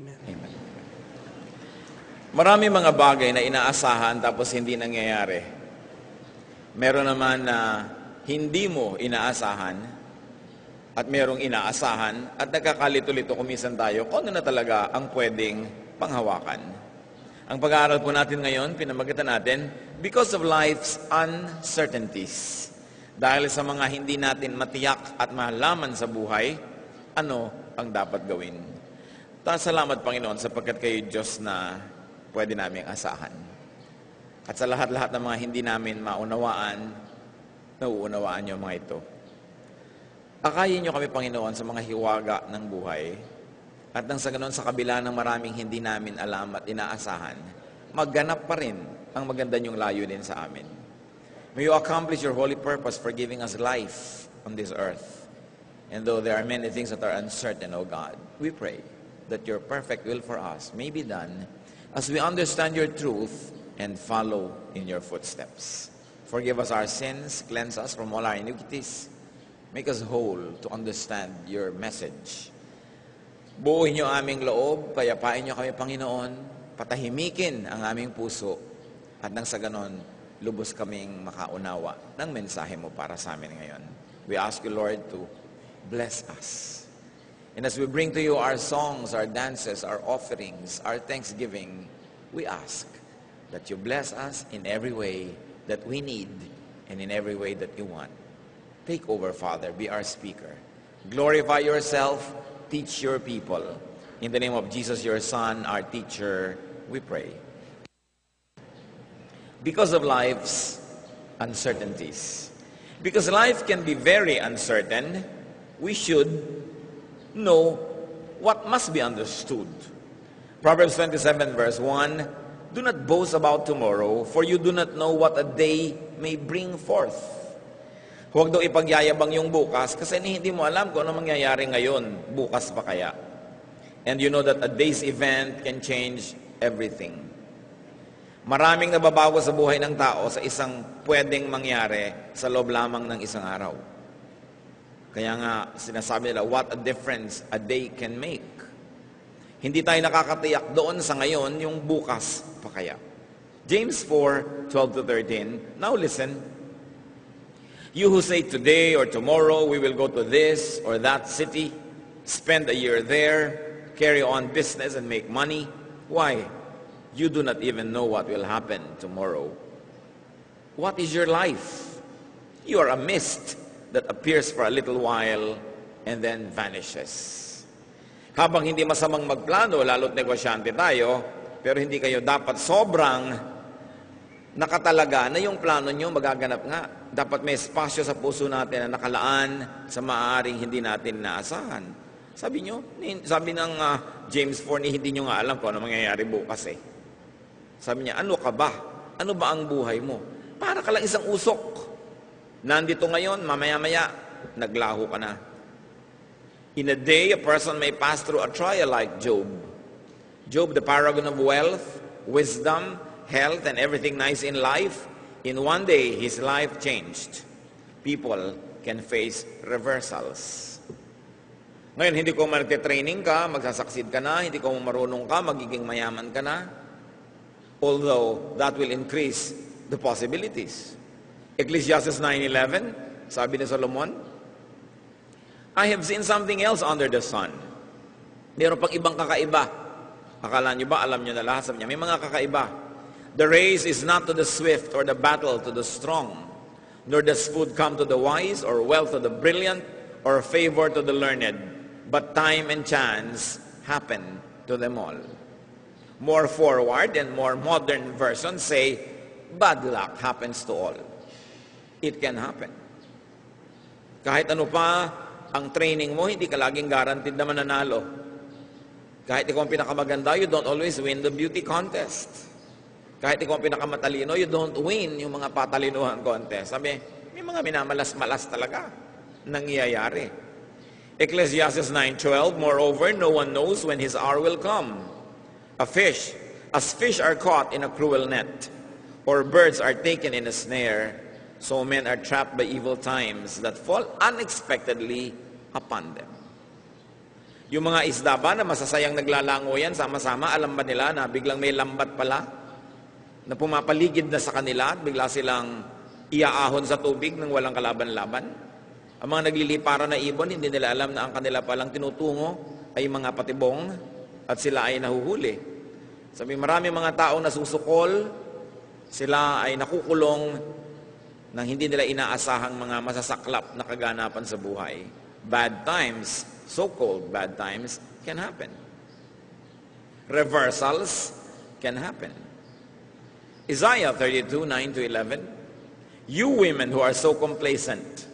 Amen. Marami mga bagay na inaasahan tapos hindi nangyayari. Meron naman na hindi mo inaasahan at merong inaasahan at nagkakalito-lito kumisan tayo kung ano na talaga ang pwedeng panghawakan. Ang pag-aaral po natin ngayon, pinamagatan natin, because of life's uncertainties. Dahil sa mga hindi natin matiyak at malaman sa buhay, ano ang dapat gawin. Salamat, Panginoon, sapagkat kayo Diyos na pwede naming asahan. At sa lahat-lahat ng mga hindi namin maunawaan, nauunawaan niyo mga ito. Akayin niyo kami, Panginoon, sa mga hiwaga ng buhay. At nang sa ganon, sa kabila ng maraming hindi namin alam at inaasahan, magganap pa rin ang maganda niyong layunin sa amin. May you accomplish your holy purpose for giving us life on this earth. And though there are many things that are uncertain, O God, we pray that your perfect will for us may be done as we understand your truth and follow in your footsteps. Forgive us our sins, cleanse us from all our iniquities, make us whole to understand your message. Buuin niyo aming loob, payapain niyo kami, Panginoon, patahimikin ang aming puso, at nang sa ganon, lubos kaming makaunawa ng mensahe mo para sa amin ngayon. We ask you, Lord, to bless us. And as we bring to you our songs, our dances, our offerings, our thanksgiving, we ask that you bless us in every way that we need and in every way that you want. Take over, Father. Be our speaker. Glorify yourself. Teach your people. In the name of Jesus, your Son, our teacher, we pray. Because of life's uncertainties. Because life can be very uncertain, we should know what must be understood. Proverbs 27 verse 1, do not boast about tomorrow, for you do not know what a day may bring forth. Huwag daw ipagyayabang yung bukas, kasi hindi mo alam kung ano mangyayari ngayon, bukas pa kaya. And you know that a day's event can change everything. Maraming nababago sa buhay ng tao sa isang pwedeng mangyari sa loob lamang ng isang araw. Kaya nga, sinasabi nila, what a difference a day can make. Hindi tayo nakakatiyak doon sa ngayon, yung bukas pa kaya. James 4:12-13. Now listen. You who say today or tomorrow we will go to this or that city, spend a year there, carry on business and make money. Why? You do not even know what will happen tomorrow. What is your life? You are a mist that appears for a little while and then vanishes. Habang hindi masamang magplano, lalo't negosyante tayo, pero hindi kayo dapat sobrang nakatalaga na yung plano nyo magaganap nga. Dapat may espasyo sa puso natin na nakalaan sa maaaring hindi natin naasahan. Sabi ng James 4, hindi nyo nga alam kung ano mangyayari bukas eh. Sabi niya, ano ka ba? Ano ba ang buhay mo? Para ka lang isang usok. Nandito ngayon, mamaya-maya, naglaho ka na. In a day, a person may pass through a trial like Job. Job, the paragon of wealth, wisdom, health, and everything nice in life. In one day, his life changed. People can face reversals. Ngayon, hindi ko magte-training ka, magsasucceed ka na, hindi ko marunong ka, magiging mayaman ka na. Although, that will increase the possibilities. Ecclesiastes 9:11, sabi ni Solomon, I have seen something else under the sun. Meron pang ibang kakaiba. Akala nyo ba, alam nyo na lahat? Sabi niya, may mga kakaiba. The race is not to the swift or the battle to the strong, nor does food come to the wise, or wealth to the brilliant, or favor to the learned, but time and chance happen to them all. More forward and more modern versions say, bad luck happens to all. It can happen. Kahit ano pa ang training mo, hindi ka laging guaranteed na mananalo. Kahit ikaw ang pinakamaganda, you don't always win the beauty contest. Kahit ikaw ang pinakamatalino, you don't win yung mga patalinuhan contest. Sabi, may mga minamalas-malas talaga nangyayari. Ecclesiastes 9:12, moreover, no one knows when his hour will come. As fish are caught in a cruel net, or birds are taken in a snare, so men are trapped by evil times that fall unexpectedly upon them. Yung mga isda ba na masasayang naglalango yan, sama-sama, alam ba nila na biglang may lambat pala na pumapaligid na sa kanila at bigla silang iaahon sa tubig nang walang kalaban-laban? Ang mga nagliliparan na ibon, hindi nila alam na ang kanila palang tinutungo ay mga patibong at sila ay nahuhuli. Sabi, marami mga taong nasusukol, sila ay nakukulong nang hindi nila inaasahang mga masasaklap na kaganapan sa buhay. Bad times, so-called bad times, can happen. Reversals can happen. Isaiah 32:9-11, you women who are so complacent,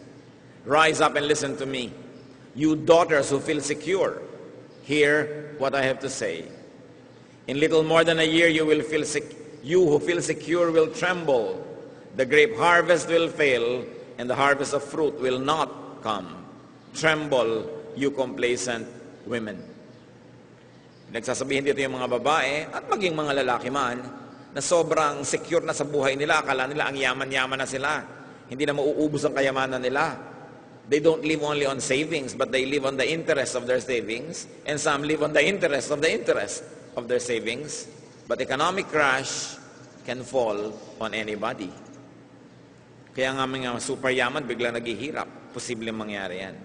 rise up and listen to me. You daughters who feel secure, hear what I have to say. In little more than a year you will feel you who feel secure will tremble. The grape harvest will fail, and the harvest of fruit will not come. Tremble, you complacent women. Nagsasabihin dito yung mga babae at maging mga lalaki man na sobrang secure na sa buhay nila. Akala nila ang yaman-yaman na sila. Hindi na mauubos ang kayamanan nila. They don't live only on savings, but they live on the interest of their savings. And some live on the interest of their savings. But economic crash can fall on anybody. Kaya nga mga super yaman biglang naghihirap. Posibleng mangyari yan.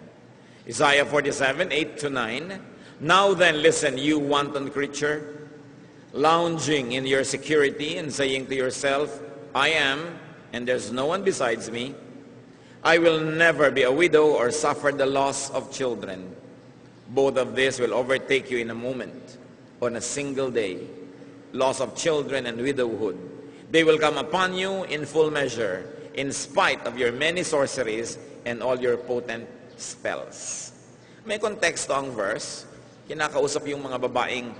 Isaiah 47:8-9, now then listen, you wanton creature, lounging in your security and saying to yourself, I am, and there's no one besides me. I will never be a widow or suffer the loss of children. Both of this will overtake you in a moment, on a single day. Loss of children and widowhood. They will come upon you in full measure, in spite of your many sorceries and all your potent spells. May konteksto ang verse. Kinakausap yung mga babaeng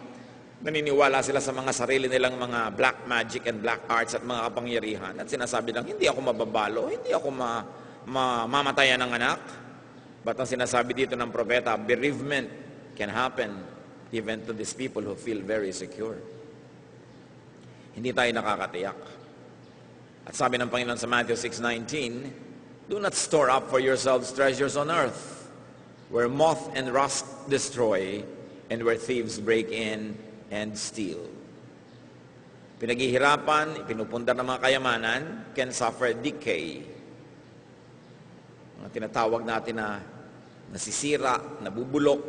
naniniwala sila sa mga sarili nilang mga black magic and black arts at mga kapangyarihan. At sinasabi lang, hindi ako mababalo, hindi ako mamatayan ng anak. But ang sinasabi dito ng propeta, bereavement can happen even to these people who feel very secure. Hindi tayo nakakatiyak. At sabi ng Panginoon sa Matthew 6:19, do not store up for yourselves treasures on earth, where moth and rust destroy, and where thieves break in and steal. Pinaghihirapan, pinupundar ng mga kayamanan, can suffer decay. Mga tinatawag natin na nasisira, nabubulok,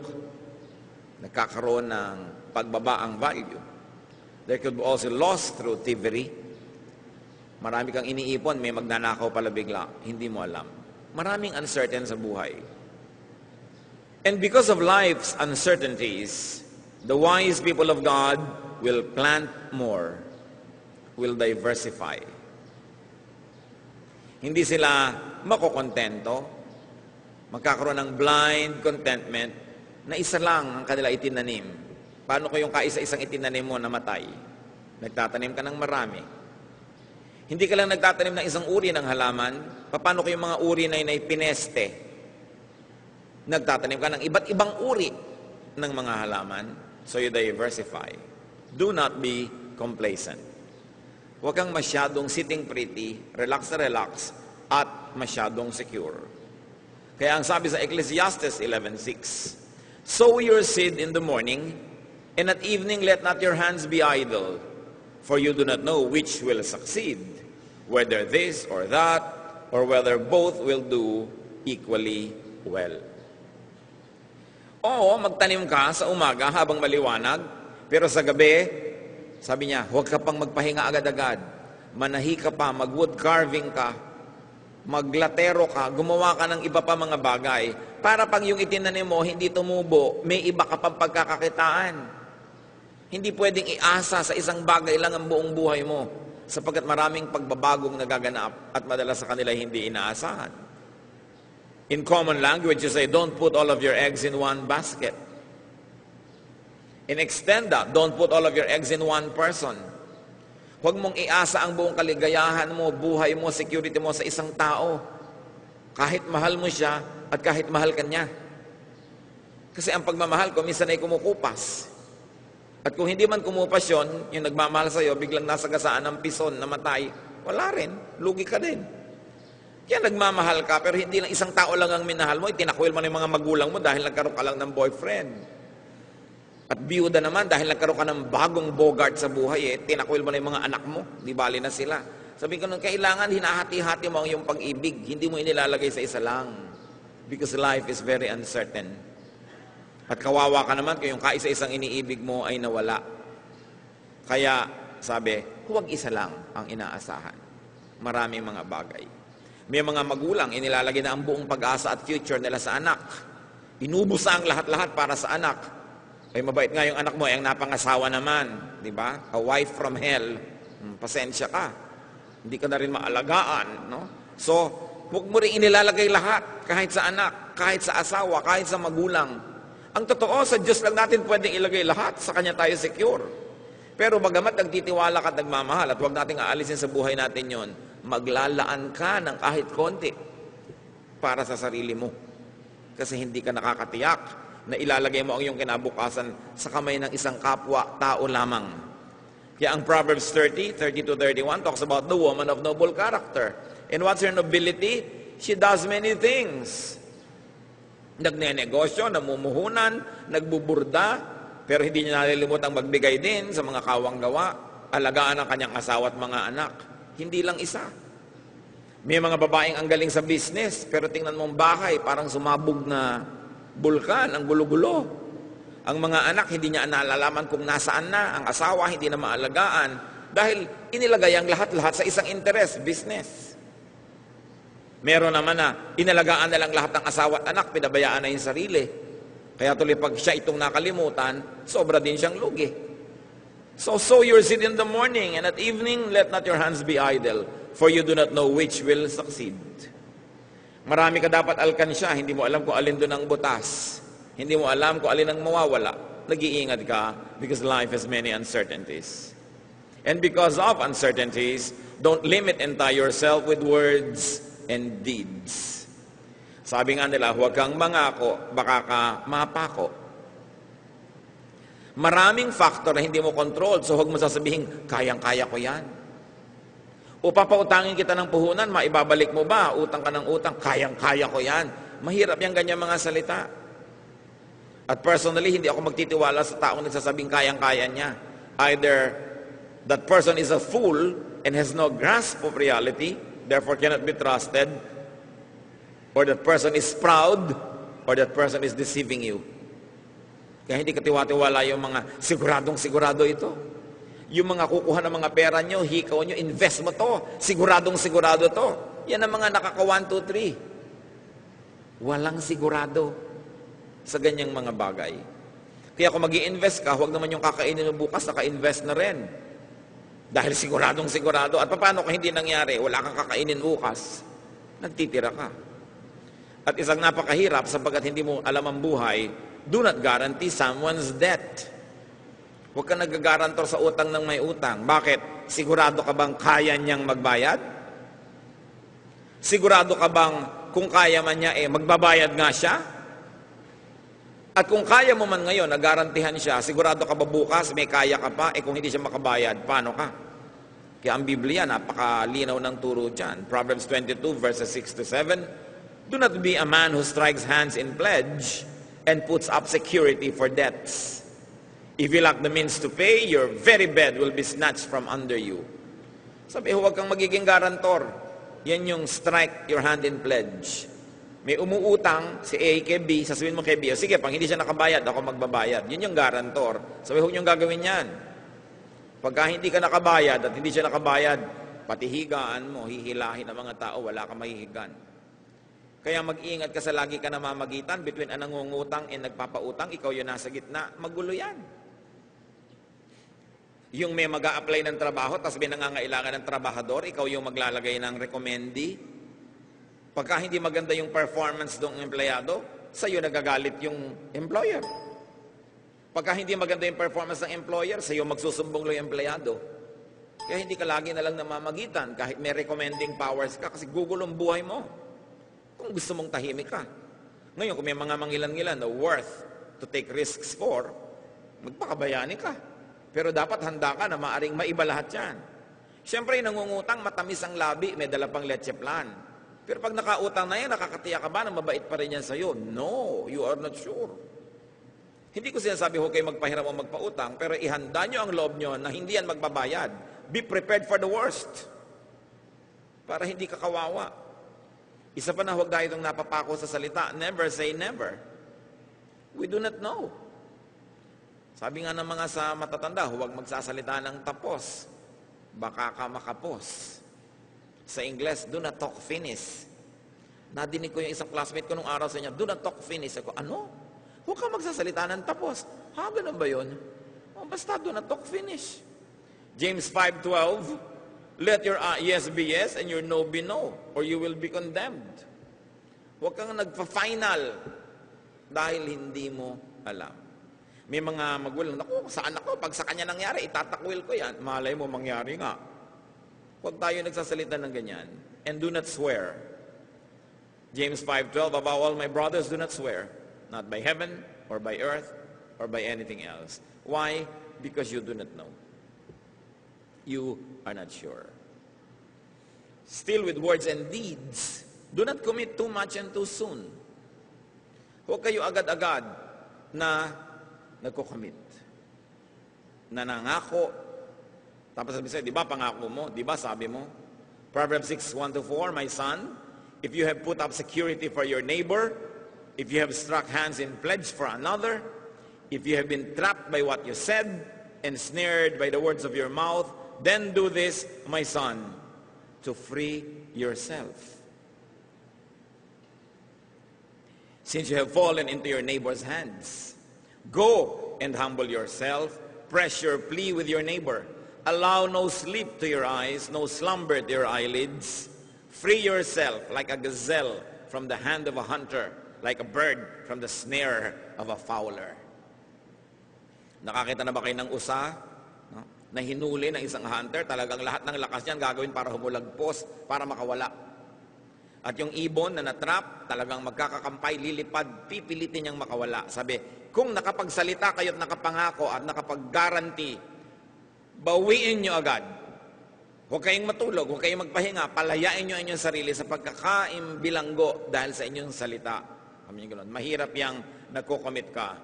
nagkakaroon ng pagbaba ang value. There could be also loss through thievery. Marami kang iniipon, may magnanakaw pala bigla. Hindi mo alam. Maraming uncertain sa buhay. And because of life's uncertainties, the wise people of God will plant more, will diversify. Hindi sila makokontento, magkakaroon ng blind contentment na isa lang ang kanila itinanim. Paano ko yung kaisa-isang itinanim mo namatay? Nagtatanim ka ng marami. Hindi ka lang nagtatanim ng isang uri ng halaman. Paano ko yung mga uri na pineste? Nagtatanim ka ng iba't ibang uri ng mga halaman. So you diversify. Do not be complacent. Huwag kang masyadong sitting pretty, relax na relax, at masyadong secure. Kaya ang sabi sa Ecclesiastes 11:6, sow your seed in the morning, and at evening let not your hands be idle. For you do not know which will succeed, whether this or that, or whether both will do equally well. Oo, magtanim ka sa umaga habang maliwanag, pero sa gabi, sabi niya, huwag ka pang magpahinga agad-agad. Manahi ka pa, mag-wood carving ka, maglatero ka, gumawa ka ng iba pa mga bagay, para pag yung itinanim mo, hindi tumubo, may iba ka pang pagkakakitaan. Hindi pwedeng iasa sa isang bagay lang ang buong buhay mo sapagkat maraming pagbabagong nagaganap at madalas sa kanila hindi inaasahan. In common language, you say, don't put all of your eggs in one basket. In extenda, don't put all of your eggs in one person. Huwag mong iasa ang buong kaligayahan mo, buhay mo, security mo sa isang tao. Kahit mahal mo siya at kahit mahal ka niya. Kasi ang pagmamahal ko, minsan ay kumukupas. At kung hindi man kumupas yun, yung nagmamahal sa'yo, biglang nasagasaan ng pison, namatay, wala rin, lugi ka din. Kaya nagmamahal ka, pero hindi lang isang tao lang ang minahal mo, itinakwil mo ng mga magulang mo dahil nagkaroon ka lang ng boyfriend. At biyuda naman, dahil nagkaroon ka ng bagong bogart sa buhay, tinakwil mo na yung mga anak mo, di bali na sila. Sabi ko, kailangan hinahati-hati mo ang iyong pag-ibig, hindi mo inilalagay sa isa lang. Because life is very uncertain. At kawawa ka naman kung yung kaisa-isang iniibig mo ay nawala. Kaya, sabi, huwag isa lang ang inaasahan. Maraming mga bagay. May mga magulang, inilalagay na ang buong pag-asa at future nila sa anak. Inubos ang lahat-lahat para sa anak. Ay mabait nga yung anak mo, ang napangasawa naman, di ba? A wife from hell. Pasensya ka. Hindi ka na rin maalagaan, no? So, huwag mo rin inilalagay lahat, kahit sa anak, kahit sa asawa, kahit sa magulang. Ang totoo, sa Diyos lang natin pwedeng ilagay lahat, sa Kanya tayo secure. Pero bagamat nagtitiwala ka at nagmamahal, at huwag nating aalisin sa buhay natin yon, maglalaan ka ng kahit konti para sa sarili mo. Kasi hindi ka nakakatiyak na ilalagay mo ang iyong kinabukasan sa kamay ng isang kapwa tao lamang. Kaya ang Proverbs 30:30-31 talks about the woman of noble character. And what's her nobility? She does many things. Nagnenegosyo, namumuhunan, nagbuburda, pero hindi niya nalilimutang magbigay din sa mga kawang gawa, alagaan ang kanyang asawa at mga anak. Hindi lang isa. May mga babaeng ang galing sa business, pero tingnan mong bahay, parang sumabog na bulkan, ang gulo-gulo. Ang mga anak, hindi niya nalalaman kung nasaan na. Ang asawa, hindi na maalagaan. Dahil inilagay ang lahat-lahat sa isang interest, business. Meron naman na inalagaan na lang lahat ng asawa at anak, pinabayaan na yung sarili. Kaya tuloy pag siya itong nakalimutan, sobra din siyang lugi. So sow your seed in the morning, and at evening, let not your hands be idle, for you do not know which will succeed. Marami ka dapat alkansya, hindi mo alam kung alin doon ang butas. Hindi mo alam kung alin ang mawawala. Nag-iingat ka because life has many uncertainties. And because of uncertainties, don't limit and tie yourself with words and deeds. Sabi nga nila, huwag kang mangako, baka ka mapako. Maraming factor na hindi mo control, so huwag mo sasabihin, kayang-kaya ko yan. O papautangin kita ng puhunan, maibabalik mo ba? Utang ka ng utang, kayang-kaya ko yan. Mahirap yung ganyan mga salita. At personally, hindi ako magtitiwala sa taong nagsasabing kayang-kaya niya. Either that person is a fool and has no grasp of reality, therefore cannot be trusted, or that person is proud, or that person is deceiving you. Kaya hindi katiwa-tiwala yung mga siguradong-sigurado ito. Yung mga kukuha ng mga pera nyo, hikaw nyo, invest mo to. Siguradong-sigurado to. Yan ang mga nakaka 1, 2, 3. Walang sigurado sa ganyang mga bagay. Kaya kung mag-i-invest ka, huwag naman yung kakainin mo bukas, naka-invest na rin. Dahil siguradong-sigurado. At paano kung hindi nangyari, wala kang kakainin bukas, nagtitira ka. At isang napakahirap, sapagkat hindi mo alam ang buhay, do not guarantee someone's debt. Huwag ka nag-garantor sa utang ng may utang. Bakit? Sigurado ka bang kaya niyang magbayad? Sigurado ka bang kung kaya man niya, magbabayad nga siya? At kung kaya mo man ngayon, nagarantihan siya, sigurado ka ba bukas, may kaya ka pa, kung hindi siya makabayad, paano ka? Kaya ang Biblia, napakalinaw ng turo dyan. Proverbs 22, verses 6-7, do not be a man who strikes hands in pledge and puts up security for debts. If you lack the means to pay, your very bed will be snatched from under you. Sabi, huwag kang magiging garantor. Yan yung strike your hand in pledge. May umuutang, si A kay B, sasabihin mo kay B, sige, pang hindi siya nakabayad, ako magbabayad. Yun yung garantor. Sabi, huwag niyong gagawin yan. Pagka hindi ka nakabayad at hindi siya nakabayad, pati higaan mo, hihilahin ng mga tao, wala ka mahihigan. Kaya mag-iingat ka sa lagi ka namamagitan between ang nangungutang and nagpapautang, ikaw yung nasa gitna, magulo yan. Yung may mag-a-apply ng trabaho, tapos may nangangailangan ng trabahador, ikaw yung maglalagay ng recommendee. Pagka hindi maganda yung performance ng empleyado, sa'yo nagagalit yung employer. Pagka hindi maganda yung performance ng employer, sa'yo magsusumbong lang yung empleyado. Kaya hindi ka lagi na lang namamagitan, kahit may recommending powers ka, kasi gugulong buhay mo. Kung gusto mong tahimik ka. Ngayon, kung may mga mangilan-ngilan na worth to take risks for, magpakabayani ka. Pero dapat handa ka na maaring maiba lahat yan. Siyempre, nangungutang, matamis ang labi, may dala pang leche plan. Pero pag nakautang na yan, nakakatiya ka ba na mabait pa rin yan sa'yo? No, you are not sure. Hindi ko sinasabi huwag kayo magpahiram o magpautang, pero ihanda nyo ang loob nyo na hindi yan magbabayad. Be prepared for the worst. Para hindi ka kawawa. Isa pa na huwag tayo itong napapako sa salita. Never say never. We do not know. Sabi nga ng mga sa matatanda, huwag magsasalita ng tapos. Baka ka makapos. Sa Ingles, do not talk finish. Nadinig ko yung isang classmate ko nung araw sa inyo, do not talk finish. Ako, ano? Huwag ka magsasalita ng tapos. Ha, ganun ba yun? Oh, basta do not talk finish. James 5:12, let your yes be yes and your no be no, or you will be condemned. Huwag kang nagpa-final dahil hindi mo alam. May mga magulang, naku, saan ako? Pag sa kanya nangyari, itatakwil ko yan. Malay mo, mangyari nga. Huwag tayo nagsasalita ng ganyan. And do not swear. James 5:12, above all, my brothers, do not swear. Not by heaven, or by earth, or by anything else. Why? Because you do not know. You are not sure. Still with words and deeds, do not commit too much and too soon. Huwag kayo agad-agad na nagko-commit. Nanangako. Tapos sabi sa'yo, di ba pangako mo? Di ba sabi mo? Proverbs 6:1-4, my son, if you have put up security for your neighbor, if you have struck hands in pledge for another, if you have been trapped by what you said, and snared by the words of your mouth, then do this, my son, to free yourself. Since you have fallen into your neighbor's hands, go and humble yourself, press your plea with your neighbor. Allow no sleep to your eyes, no slumber to your eyelids. Free yourself like a gazelle from the hand of a hunter, like a bird from the snare of a fowler. Nakakita na ba kayo ng usa? No? Na hinuli ng isang hunter, talagang lahat ng lakas niyan gagawin para humulagpos, para makawala. At yung ibon na natrap, talagang magkakakampay, lilipad, pipilitin niyang makawala. Sabi, kung nakapagsalita kayo at nakapangako at nakapag-guarantee, bawiin niyo agad. Huwag kayong matulog, huwag kayong magpahinga, palayain niyo inyong sarili sa pagkakaimbilanggo dahil sa inyong salita. Mahirap yang nagko-commit ka.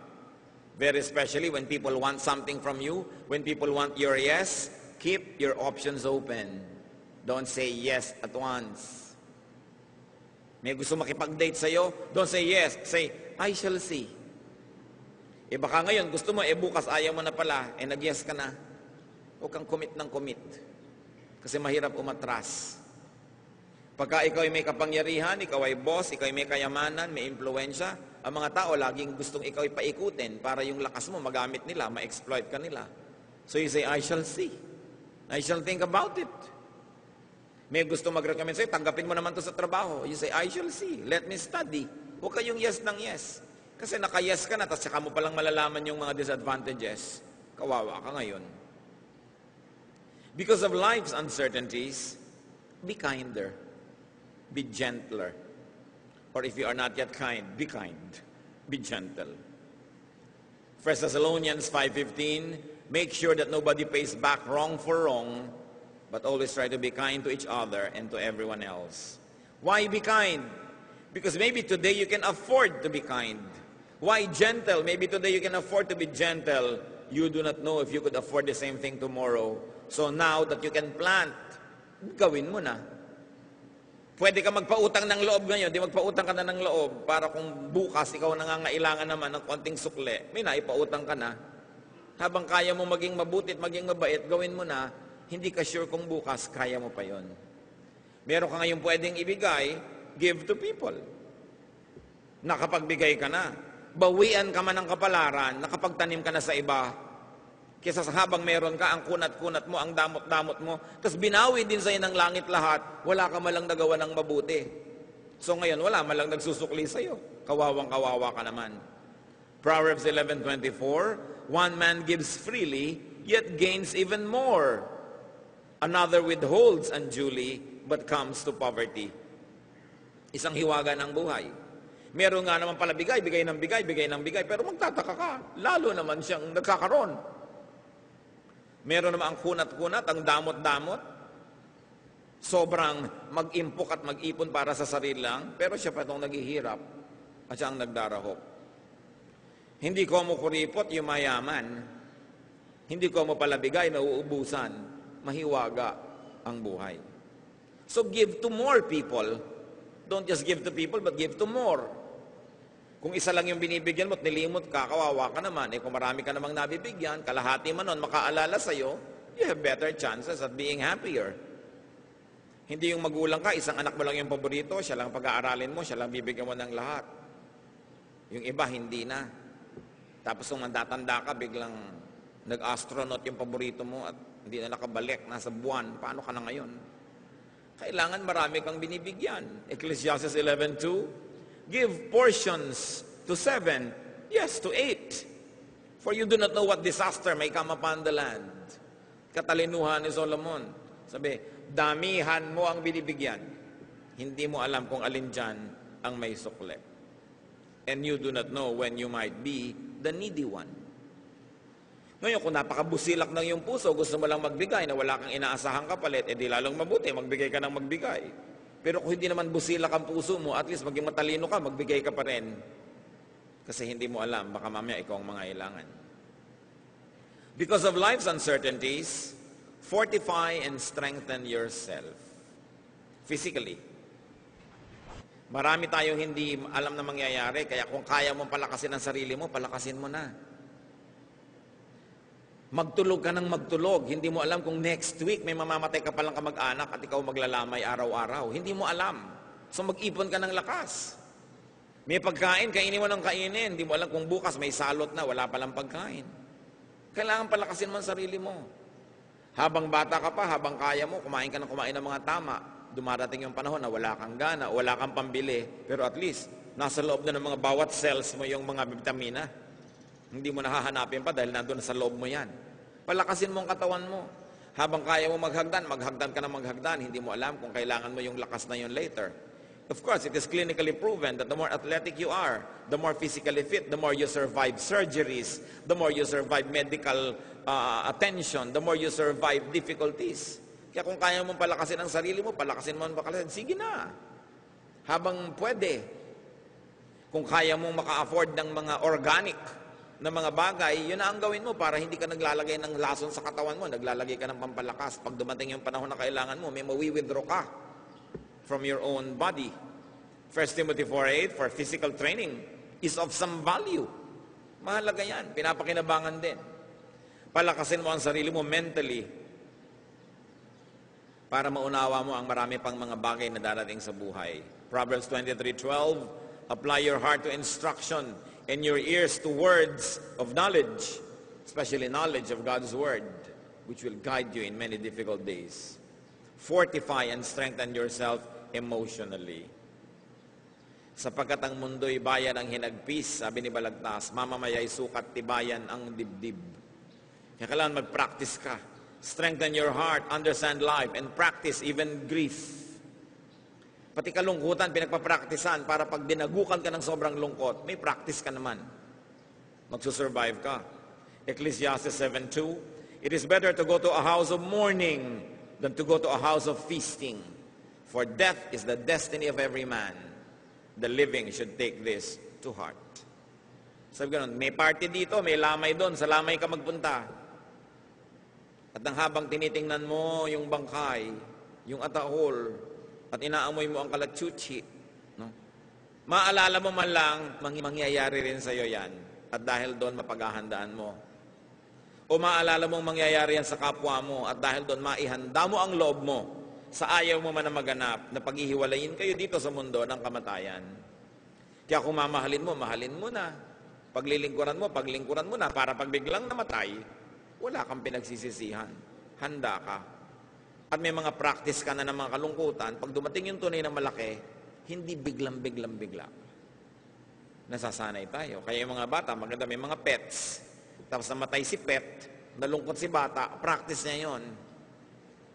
Very especially when people want something from you, when people want your yes, keep your options open. Don't say yes at once. May gusto makipag-date sa'yo, don't say yes, say, I shall see. Baka ngayon, gusto mo, bukas ayaw mo na pala, nag-yes ka na. Huwag kang commit ng commit. Kasi mahirap umatras. Pagka ikaw ay may kapangyarihan, ikaw ay boss, ikaw ay may kayamanan, may impluensya, ang mga tao laging gustong ikaw ay paikutin para yung lakas mo magamit nila, ma-exploit ka nila. So you say, I shall see. I shall think about it. May gusto mag-recommend sa'yo, tanggapin mo naman to sa trabaho. You say, I shall see. Let me study. Huwag kayong yes ng yes. Kasi naka-yes ka na, tapos saka mo palang malalaman yung mga disadvantages. Kawawa ka ngayon. Because of life's uncertainties, be kinder. Be gentler. Or if you are not yet kind, be kind. Be gentle. 1 Thessalonians 5:15, make sure that nobody pays back wrong for wrong, but always try to be kind to each other and to everyone else. Why be kind? Because maybe today you can afford to be kind. Why gentle? Maybe today you can afford to be gentle. You do not know if you could afford the same thing tomorrow. So now that you can plant, gawin mo na. Pwede ka magpautang ng loob ngayon, di magpautang ka na ng loob para kung bukas ikaw nangangailangan naman ng konting sukle, may naipautang ka na. Habang kaya mo maging mabuti at maging mabait, gawin mo na, hindi ka sure kung bukas kaya mo pa yon. Meron ka ngayon pwedeng ibigay, give to people. Nakapagbigay ka na. Bawian ka man ng kapalaran, nakapagtanim ka na sa iba. Kesa sa habang meron ka, ang kunat-kunat mo, ang damot-damot mo, tapos binawi din sa'yo ng langit lahat, wala ka malang nagawa ng mabuti. So ngayon, wala malang nagsusukli sa'yo. Kawawang-kawawa ka naman. Proverbs 11:24, one man gives freely, yet gains even more. Another withholds unduly, but comes to poverty. Isang hiwaga ng buhay. Meron nga naman pala bigay ng bigay, pero magtataka ka, lalo naman siyang nagkakaroon. Meron naman ang kunat-kunat, ang damot-damot. Sobrang mag-impok at mag-ipon para sa sarili lang, pero siya pa itong naghihirap at siya ang nagdarahok. Hindi ko mo kuripot yung mayaman. Hindi ko mo palabigay na uubusan. Mahiwaga ang buhay. So give to more people. Don't just give to people, but give to more. Kung isa lang yung binibigyan mo at nilimot ka, kawawa ka naman. Kung marami ka namang nabibigyan, kalahati man nun, makaalala sa'yo, you have better chances at being happier. Hindi yung magulang ka, isang anak mo lang yung paborito, siya lang pag-aaralin mo, siya lang bibigyan mo ng lahat. Yung iba, hindi na. Tapos kung mandatanda ka, biglang nag-astronaut yung paborito mo at hindi na nakabalik, nasa buwan, paano ka na ngayon? Kailangan marami kang binibigyan. Ecclesiastes 11:2, give portions to 7, yes, to 8. For you do not know what disaster may come upon the land. Katalinuhan ni Solomon. Sabi, damihan mo ang binibigyan. Hindi mo alam kung alin dyan ang may sukle. And you do not know when you might be the needy one. Ngayon, kung napakabusilak ng iyong puso, gusto mo lang magbigay na wala kang inaasahang kapalit, edi lalong mabuti, magbigay ka ng magbigay. Pero kung hindi naman busilak ang puso mo, at least maging matalino ka, magbigay ka pa rin. Kasi hindi mo alam, baka mamaya ikaw ang mangailangan. Because of life's uncertainties, fortify and strengthen yourself. Physically. Marami tayong hindi alam na mangyayari, kaya kung kaya mong palakasin ang sarili mo, palakasin mo na. Magtulog ka ng magtulog. Hindi mo alam kung next week may mamamatay ka palang kamag-anak at ikaw maglalamay araw-araw. Hindi mo alam. So mag-ipon ka ng lakas. May pagkain, kainin mo ng kainin. Hindi mo alam kung bukas may salot na, wala palang pagkain. Kailangan palakasin mo ang sarili mo. Habang bata ka pa, habang kaya mo, kumain ka ng mga tama. Dumarating yung panahon na wala kang gana, wala kang pambili. Pero at least, nasa loob na ng mga bawat cells mo yung mga vitamina. Hindi mo nahahanapin pa dahil nandun sa loob mo yan. Palakasin mo ang katawan mo. Habang kaya mo maghagdan ka na maghagdan. Hindi mo alam kung kailangan mo yung lakas na yun later. Of course, it is clinically proven that the more athletic you are, the more physically fit, the more you survive surgeries, the more you survive medical attention, the more you survive difficulties. Kaya kung kaya mo palakasin ang sarili mo, palakasin mo ang palakasin, sige na. Habang pwede. Kung kaya mo maka-afford ng mga organic na mga bagay, yun na ang gawin mo para hindi ka naglalagay ng lason sa katawan mo, naglalagay ka ng pampalakas. Pag dumating yung panahon na kailangan mo, may mawi-withdraw ka from your own body. 1 Timothy 4:8, for physical training is of some value. Mahalaga yan, pinapakinabangan din. Palakasin mo ang sarili mo mentally para maunawa mo ang marami pang mga bagay na darating sa buhay. Proverbs 23:12, apply your heart to instruction and your ears to words of knowledge, especially knowledge of God's Word, which will guide you in many difficult days. Fortify and strengthen yourself emotionally. Sapagkat ang mundo'y bayan ang hinagpis, sabi ni Balagtas, mamamaya'y sukat tibayan ang dibdib. Kaya kailangan mag-practice ka. Strengthen your heart, understand life, and practice even grief. Pati kalungkutan, pinagpapraktisan para pag dinagukan ka ng sobrang lungkot, may practice ka naman. Magsusurvive ka. Ecclesiastes 7:2, it is better to go to a house of mourning than to go to a house of feasting. For death is the destiny of every man. The living should take this to heart. Sabi ganun, may party dito, may lamay doon, sa lamay ka magpunta. At nang habang tinitingnan mo yung bangkay, yung atahol, at inaamoy mo ang kalachuchi, no? Maalala mo man lang, mangyayari rin sa'yo yan. At dahil doon, mapaghahandaan mo. O maalala mong mangyayari yan sa kapwa mo, at dahil doon, maihanda mo ang loob mo sa ayaw mo man na maganap, na paghihiwalayin kayo dito sa mundo ng kamatayan. Kaya kung mamahalin mo, mahalin mo na. Paglilingkuran mo na, para pag biglang namatay, wala kang pinagsisisihan. Handa ka. At may mga practice ka na ng mga kalungkutan, pag dumating yung tunay na malaki, hindi biglang. Nasasanay tayo. Kaya yung mga bata, maganda may mga pets. Tapos namatay si pet, nalungkot si bata, practice niya yon.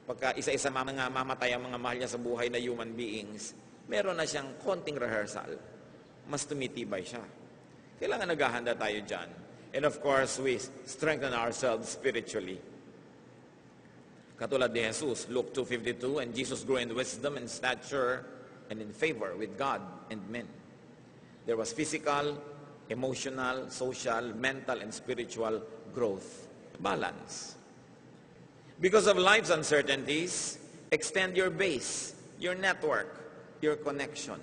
Pagka isa-isa mga mamatay ang mga mahal niya sa buhay na human beings, meron na siyang konting rehearsal. Mas tumitibay siya. Kailangan naghahanda tayo dyan. And of course, we strengthen ourselves spiritually. Katulad ni Jesus, Luke 2:52, and Jesus grew in wisdom and stature and in favor with God and men. There was physical emotional, social, mental, and spiritual growth. Balance. Because of life's uncertainties, extend your base, your network, your connection.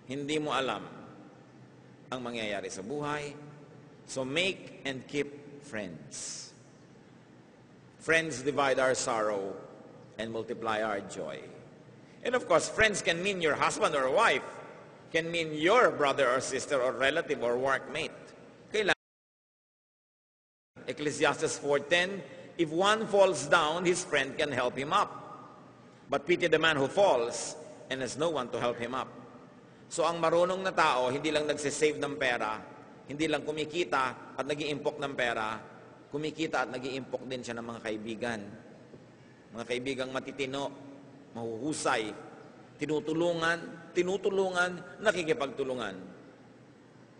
Hindi mo alam ang mangyayari sa buhay, so make and keep friends. Friends divide our sorrow and multiply our joy. And of course, friends can mean your husband or wife, can mean your brother or sister or relative or workmate. Kailangan. Ecclesiastes 4:10, if one falls down, his friend can help him up. But pity the man who falls and has no one to help him up. So ang marunong na tao, hindi lang nagsisave ng pera, hindi lang kumikita at nag-iimpok ng pera, kumikita at nag-iimpok din siya ng mga kaibigan. Mga kaibigang matitino, mahuhusay, tinutulungan, nakikipagtulungan.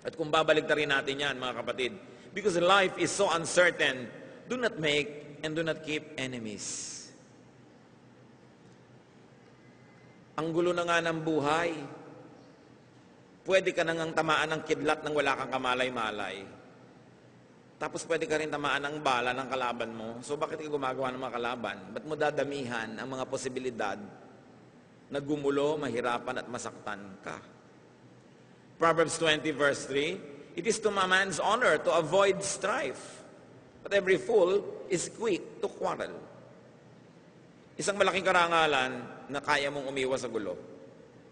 At kung babaligtarin natin yan, mga kapatid, because life is so uncertain, do not make and do not keep enemies. Ang gulo na nga ng buhay, pwede ka nang tamaan ng kidlat nang wala kang kamalay-malay. Tapos pwede ka rin tamaan ng bala ng kalaban mo. So bakit ka gumagawa ng mga kalaban? Ba't mo dadamihan ang mga posibilidad na gumulo, mahirapan at masaktan ka? Proverbs 20 verse 3, it is to a man's honor to avoid strife, but every fool is quick to quarrel. Isang malaking karangalan na kaya mong umiwas sa gulo.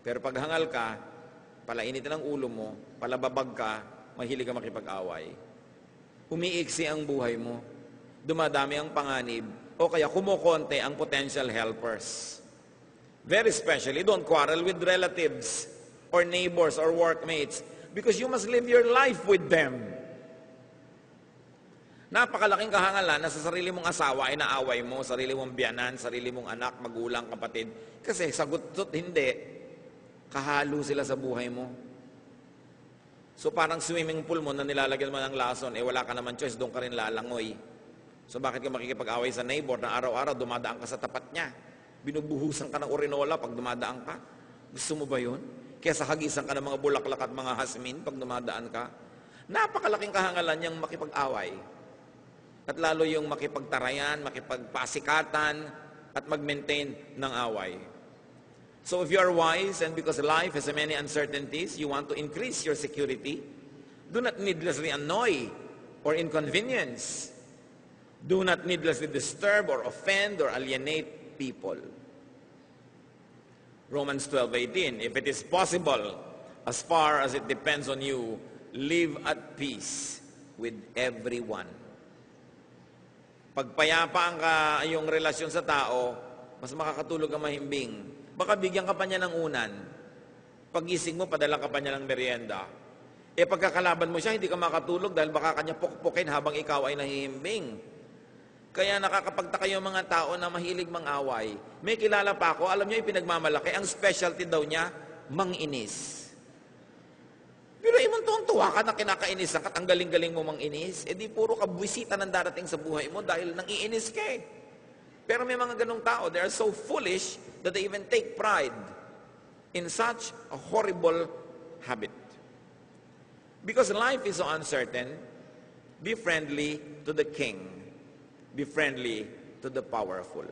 Pero pag hangal ka, palainit ng ulo mo, palababag ka, mahilig ka makipag-away. Umiiksi ang buhay mo, dumadami ang panganib, o kaya kumukonte ang potential helpers. Very especially, don't quarrel with relatives or neighbors or workmates because you must live your life with them. Napakalaking kahangalan na sa sarili mong asawa ay naaway mo, sarili mong biyanan, sarili mong anak, magulang, kapatid. Kasi sagot-tot hindi, kahalo sila sa buhay mo. So parang swimming pool mo na nilalagyan mo ng lason, wala ka naman choice, doon ka rin lalangoy. So bakit ka makikipag-away sa neighbor na araw-araw dumadaan ka sa tapat niya? Binubuhusan ka ng urinola pag dumadaan ka? Gusto mo ba yun? Kesa hagisan ka ng mga bulaklak at mga hasmin pag dumadaan ka? Napakalaking kahangalan niyang makipag-away. At lalo yung makipagtarayan, makipagpasikatan, at mag-maintain ng away. So if you are wise and because life has many uncertainties, you want to increase your security, do not needlessly annoy or inconvenience. Do not needlessly disturb or offend or alienate people. Romans 12:18, if it is possible, as far as it depends on you, live at peace with everyone. Pagpayapaan ka yung relasyon sa tao, mas makakatulog ang mahimbing. Baka bigyan ka pa niya ng unan. Pagising mo, padala ka pa niya ng merienda. Pagkakalaban mo siya, hindi ka makatulog dahil baka kanya pukpukin habang ikaw ay nahihimbing. Kaya nakakapagtaka yung mga tao na mahilig mang-away. May kilala pa ako, alam niyo yung pinagmamalaki, ang specialty daw niya, mang-inis. Pero imong tuwang-tuwa ka na kinakainisan ka, ang galing-galing mo mang-inis, di puro kabwisita ng darating sa buhay mo dahil nang-iinis ka eh. Pero may mga ganong tao, they are so foolish that they even take pride in such a horrible habit. Because life is so uncertain, be friendly to the king. Be friendly to the powerful.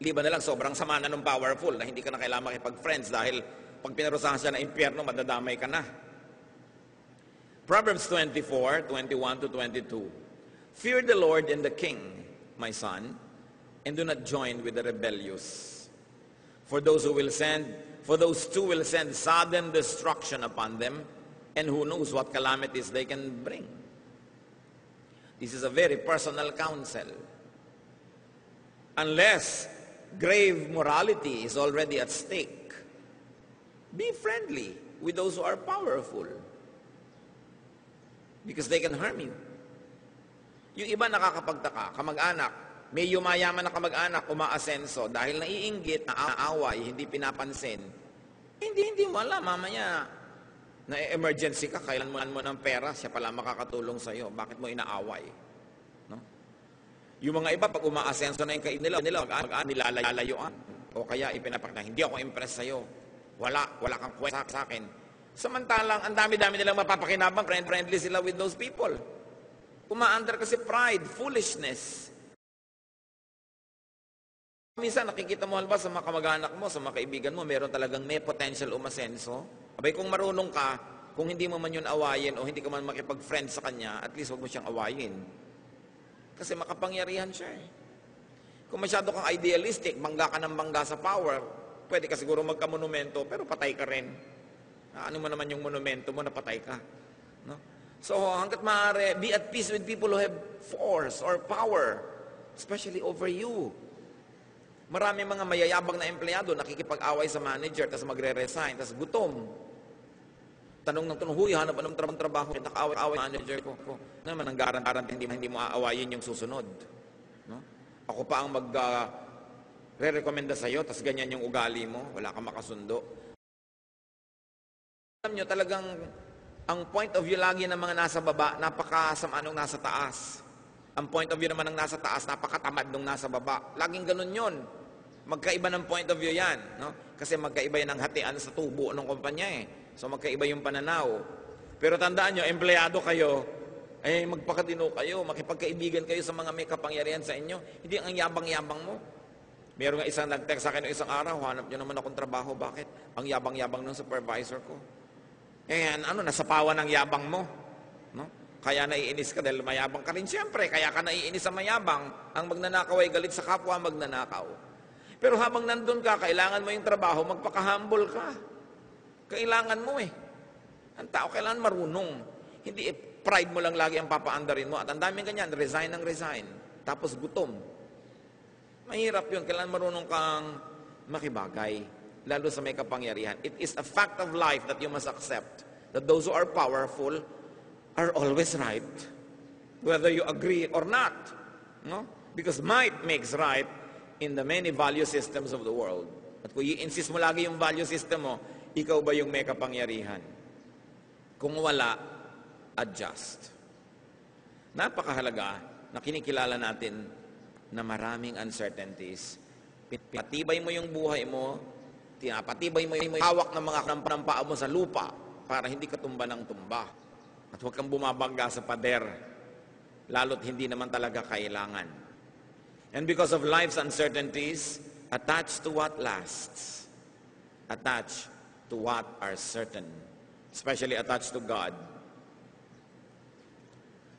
Liban na lang, sobrang sama na ng powerful na hindi ka na kailangan makipag-friends dahil pag pinarusahan siya ng impyerno, madadamay ka na. Proverbs 24:21-22. Fear the Lord and the king, my son, and do not join with the rebellious. For those two will send sudden destruction upon them, and who knows what calamities they can bring. This is a very personal counsel. Unless grave morality is already at stake, be friendly with those who are powerful because they can harm you. Yung iba nakakapagtaka, kamag-anak, may yumayaman na kamag-anak umaasenso dahil naiinggit, naaaway, hindi pinapansin. Hindi mo alam, mamaya na emergency ka, kailan mo ng pera, siya pala makakatulong sa'yo. Bakit mo inaaway? No? Yung mga iba, pag umaasenso na yung kaib nila, nilalayuan. O kaya ipinapakita, hindi ako impress sa'yo. Wala kang kwenta sa akin. Samantalang, ang dami-dami nilang mapapakinabang, friendly sila with those people. Umaandar kasi pride, foolishness. Minsan nakikita mo halimbawa sa mga kamag-anak mo, sa mga kaibigan mo, meron talagang may potential umasenso. Abay, kung marunong ka, kung hindi mo man yun awayin o hindi ka man makipag-friend sa kanya, at least huwag mo siyang awayin. Kasi makapangyarihan siya eh. Kung masyado kang idealistic, bangga ka ng bangga sa power, pwede ka siguro magka-monumento, pero patay ka rin. Ano mo naman yung monumento mo na patay ka? No? So hanggat maaari, be at peace with people who have force or power, especially over you. Marami mga mayayabang na empleyado nakikipag-away sa manager, tapos magre-resign, tapos gutom. Tanong ng tanong, huy, hanap anong trabaho, nakaway-away manager ko. Naman, ang garanti hindi mo aawayin yung susunod. No? Ako pa ang re-recommenda sa'yo, tapos ganyan yung ugali mo, wala kang makasundo. Alam nyo, talagang ang point of view lagi ng mga nasa baba, napakasama nung nasa taas. Ang point of view naman ng nasa taas, napakatamad nung nasa baba. Laging ganun yun. Magkaiba ng point of view yan. No? Kasi magkaiba yan ng hatian sa tubo ng kumpanya eh. So magkaiba yung pananaw. Pero tandaan nyo, empleyado kayo, ay magpakatino kayo, makipagkaibigan kayo sa mga may kapangyarihan sa inyo. Hindi ang yabang-yabang mo. Meron nga isang nag-text sa akin isang araw, hanap nyo naman akong trabaho, bakit? Ang yabang-yabang ng supervisor ko. Nasapawan ng yabang mo. No? Kaya naiinis ka dahil mayabang ka rin. Siyempre, kaya ka naiinis sa mayabang. Ang magnanakaw ay galit sa kapwa magnanakaw. Pero habang nandun ka, kailangan mo yung trabaho, magpaka-humble ka. Kailangan mo eh. Ang tao kailangan marunong. Hindi pride mo lang lagi ang papaandarin mo. At ang daming ganyan, resign ng resign. Tapos gutom. Mahirap yun. Kailangan marunong kang makibagay. Lalo sa may kapangyarihan. It is a fact of life that you must accept. That those who are powerful are always right. Whether you agree or not. No? Because might makes right in the many value systems of the world. At kung i-insist mo lagi yung value system mo, ikaw ba yung may kapangyarihan? Kung wala, adjust. Napakahalaga na kinikilala natin na maraming uncertainties. Patibay mo yung buhay mo, patibay mo yung hawak ng mga paa mo sa lupa para hindi ka tumba ng tumba. At huwag kang bumabangga sa pader, lalo't hindi naman talaga kailangan. And because of life's uncertainties, attach to what lasts. Attach to what are certain. Especially attached to God.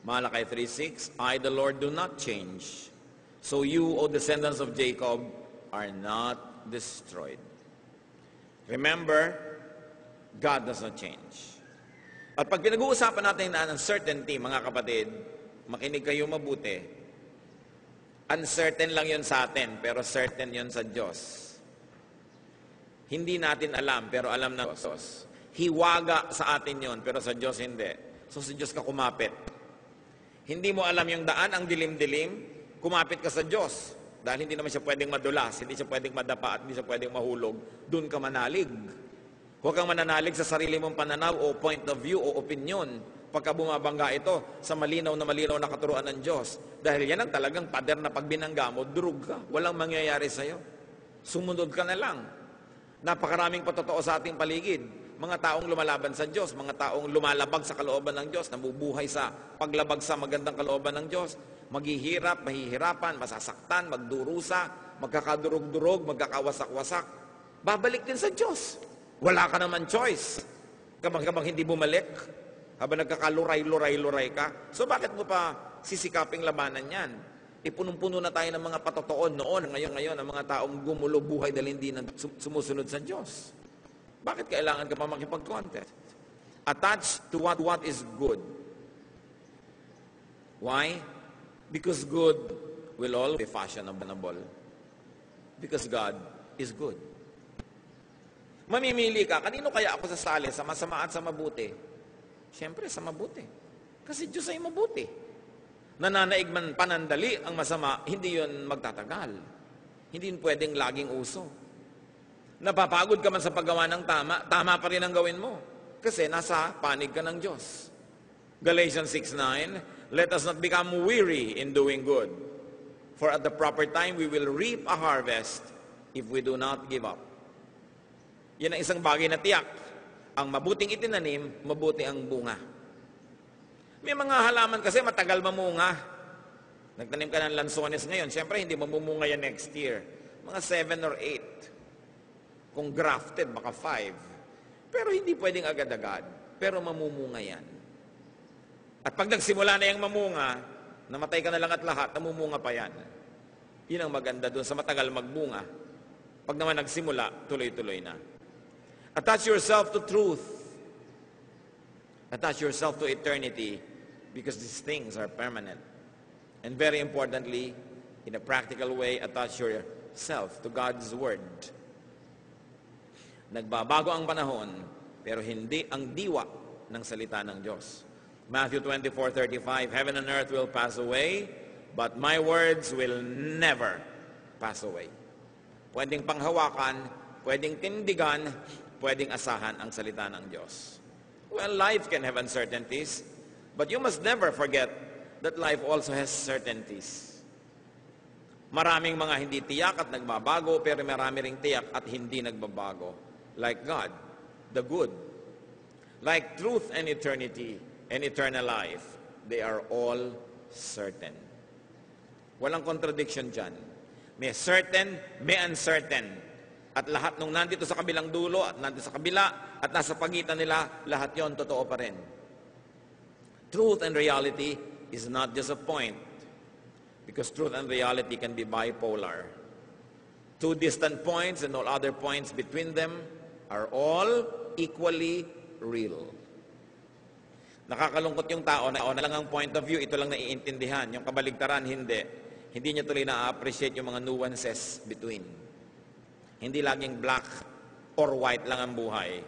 Malachi 3:6, I, the Lord, do not change. So you, O descendants of Jacob, are not destroyed. Remember, God does not change. At pag pinag-uusapan natin na uncertainty, mga kapatid, makinig kayo mabuti. Uncertain lang yun sa atin, pero certain yun sa Diyos. Hindi natin alam, pero alam ng Diyos. Hiwaga sa atin yun, pero sa Diyos hindi. So sa Diyos ka kumapit. Hindi mo alam yung daan, ang dilim-dilim, kumapit ka sa Diyos. Dahil hindi naman siya pwedeng madulas, hindi siya pwedeng madapa, at hindi siya pwedeng mahulog. Doon ka manalig. Huwag kang mananalig sa sarili mong pananaw o point of view o opinion pagka bumabangga ito sa malinaw na katuruan ng Diyos. Dahil yan ang talagang pader na pag binangga mo, durug ka. Walang mangyayari sa'yo. Sumunod ka na lang. Napakaraming patotoo sa ating paligid. Mga taong lumalaban sa Diyos, mga taong lumalabag sa kalooban ng Diyos, nabubuhay sa paglabag sa magandang kalooban ng Diyos, maghihirap, mahihirapan, masasaktan, magdurusa, magkakadurog-durog, magkakawasak-wasak. Babalik din sa Diyos. Wala ka naman choice. Kabang hindi bumalik, habang nagkakaluray-luray-luray ka. So bakit mo pa sisikaping labanan yan? Punong-puno na tayo ng mga patotoon noon, ngayon, ang mga taong gumulo buhay dahil hindi na sumusunod sa Diyos. Bakit kailangan ka pa makipag-contest? Attach to what is good. Why? Because good will always be fashionable. Because God is good. Mamimili ka, kanino kaya ako sasali? Sa masama at sa mabuti? Siyempre, sa mabuti. Kasi Diyos ay mabuti. Nananaig man panandali ang masama, hindi yun magtatagal. Hindi yun pwedeng laging uso. Napapagod ka man sa paggawa ng tama, tama pa rin ang gawin mo. Kasi nasa panig ka ng Diyos. Galatians 6:9, let us not become weary in doing good. For at the proper time, we will reap a harvest if we do not give up. Yan ang isang bagay na tiyak. Ang mabuting itinanim, mabuti ang bunga. May mga halaman kasi matagal mamunga. Nagtanim ka ng lansones ngayon, siyempre hindi mamumunga yan next year. Mga 7 or 8. Kung grafted, baka 5. Pero hindi pwedeng agad-agad. Pero mamumunga yan. At pag nagsimula na yung mamunga, namatay ka na lang at lahat, namumunga pa yan. Yun ang maganda doon sa matagal magbunga. Pag naman nagsimula, tuloy-tuloy na. Attach yourself to truth. Attach yourself to eternity because these things are permanent. And very importantly, in a practical way, attach yourself to God's Word. Nagbabago ang panahon, pero hindi ang diwa ng salita ng Diyos. Matthew 24:35, Heaven and earth will pass away, but my words will never pass away. Pwedeng panghawakan, pwedeng tindigan, pwedeng asahan ang salita ng Diyos. Well, life can have uncertainties, but you must never forget that life also has certainties. Maraming mga hindi tiyak at nagbabago, pero marami ring tiyak at hindi nagbabago. Like God, the good. Like truth and eternity and eternal life, they are all certain. Walang contradiction dyan. May certain, may uncertain. At lahat nung nandito sa kabilang dulo at nandito sa kabila at nasa pagitan nila, lahat yon totoo pa rin. Truth and reality is not just a point, because truth and reality can be bipolar. Two distant points and all other points between them are all equally real. Nakakalungkot yung tao na lang ang point of view, ito lang naiintindihan. Yung kabaligtaran, hindi. Hindi niya tuloy na-appreciate yung mga nuances between. Hindi laging black or white lang ang buhay.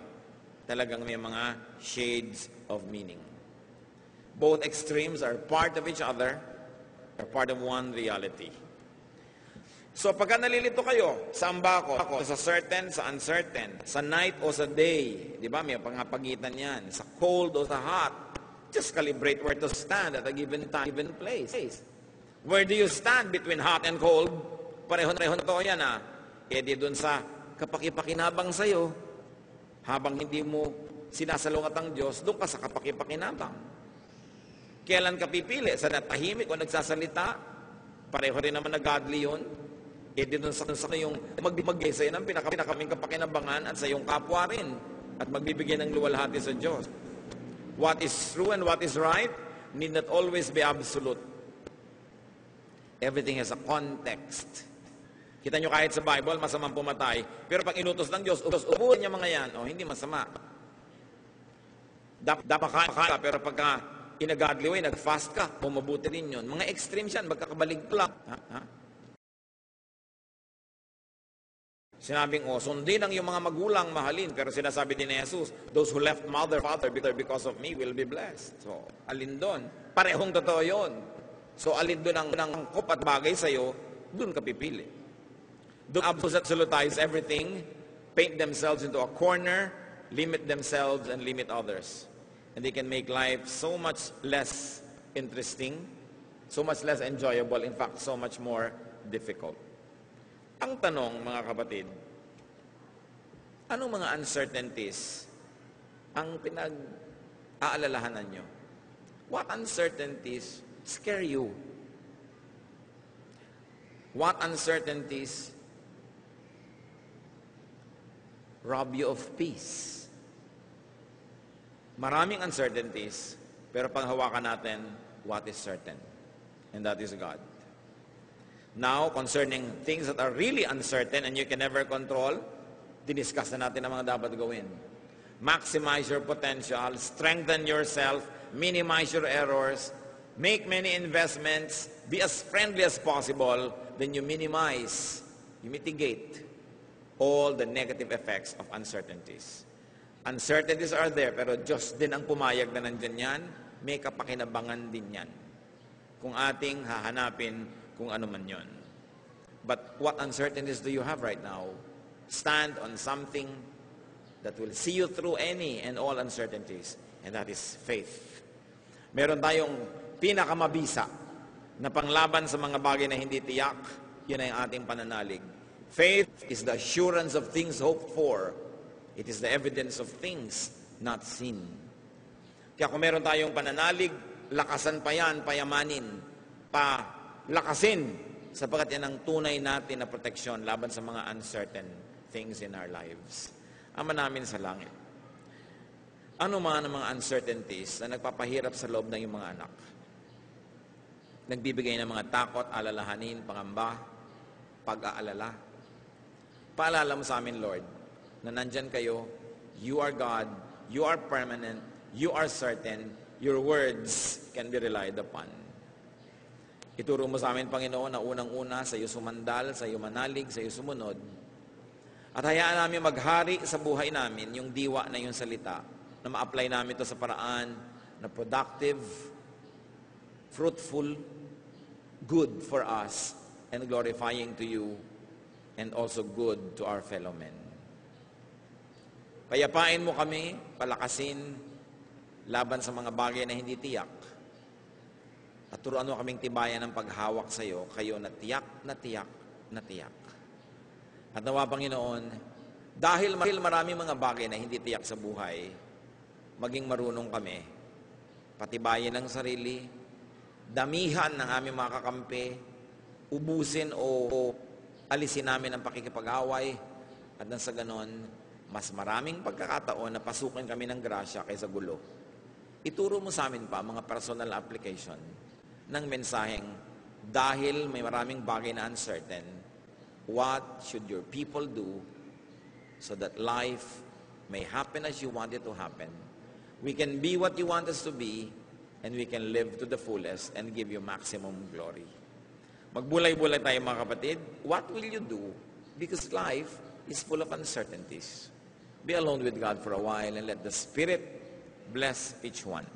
Talagang may mga shades of meaning. Both extremes are part of each other, are part of one reality. So pagka nalilito kayo, saan ba ako? Sa certain, sa uncertain, sa night o sa day. Di ba? May pangapagitan yan. Sa cold o sa hot. Just calibrate where to stand at a given time, given place. Where do you stand between hot and cold? Pareho-pareho na to yan E di dun sa kapakipakinabang sa'yo, habang hindi mo sinasalungat ang Diyos, doon ka sa kapakipakinabang. Kailan ka pipili? Sa natahimik o nagsasalita? Pareho rin naman na godly yun. E di dun sa yung magbigay sa'yo ng pinakaming kapakinabangan at sa iyong kapwa rin. At magbibigay ng luwalhati sa Diyos. What is true and what is right need not always be absolute. Everything has a context. Kita nyo kahit sa Bible, masamang pumatay. Pero pag inutos ng Diyos, ubuhin niya mga yan. Hindi masama. Dapat ka, pero pagka in a godly way, nag-fast ka, mabuti rin yun. Mga extremes yan, magkakabalig lang. Sinabing, sundin ang yung mga magulang, mahalin. Pero sinasabi din ni Jesus, those who left mother, father, because of me will be blessed. So, alin doon? Parehong totoo yun. So, alin doon ang angkop at bagay sa'yo, doon ka pipili. Don't absolutize everything, paint themselves into a corner, limit themselves and limit others. And they can make life so much less interesting, so much less enjoyable, in fact, so much more difficult. Ang tanong, mga kapatid, anong mga uncertainties ang pinag-aalalahanan nyo? What uncertainties scare you? What uncertainties rob you of peace? Maraming uncertainties, pero panghawakan natin what is certain, and that is God. Now, concerning things that are really uncertain and you can never control, diniscuss na natin ang mga dapat gawin. Maximize your potential, strengthen yourself, minimize your errors, make many investments, be as friendly as possible, then you minimize, you mitigate all the negative effects of uncertainties. Uncertainties are there, pero Diyos din ang pumayag na nandyan yan, may kapakinabangan din yan. Kung ating hahanapin kung ano man yon. But what uncertainties do you have right now? Stand on something that will see you through any and all uncertainties, and that is faith. Meron tayong pinakamabisa na panglaban sa mga bagay na hindi tiyak, yun ay ating pananalig. Faith is the assurance of things hoped for It is the evidence of things not seen. Kaya kung meron tayong pananalig, lakasan pa yan, payamanin, palakasin, sapagkat yan ang tunay natin na proteksyon laban sa mga uncertain things in our lives. Ama namin sa langit, ano man ang mga uncertainties na nagpapahirap sa loob ng iyong mga anak? Nagbibigay ng mga takot, alalahanin, pangamba, pag-aalala. Paalala mo sa amin, Lord, na nandyan kayo, you are God, you are permanent, you are certain, your words can be relied upon. Ituro mo sa amin, Panginoon, na unang-una sa iyo sumandal, sa iyo manalig, sa iyo sumunod. At hayaan namin maghari sa buhay namin yung diwa na yung salita, na ma-apply namin ito sa paraan na productive, fruitful, good for us, and glorifying to you, and also good to our fellow men. Payapain mo kami, palakasin, laban sa mga bagay na hindi tiyak. At turuan mo kaming tibayan ng paghawak sa iyo, kayo na tiyak, na tiyak, na tiyak. At nawa, Panginoon, dahil maraming mga bagay na hindi tiyak sa buhay, maging marunong kami, patibayin ang sarili, damihan ng aming mga kakampi, ubusin o alisin namin ang pakikipag-away, at nang sa ganon, mas maraming pagkakataon na pasukin kami ng grasya kaysa gulo. Ituro mo sa amin pa mga personal application ng mensaheng, dahil may maraming bagay na uncertain, what should your people do so that life may happen as you want it to happen? We can be what you want us to be, and we can live to the fullest and give you maximum glory. Magbulay-bulay tayo, mga kapatid. What will you do? Because life is full of uncertainties. Be alone with God for a while and let the Spirit bless each one.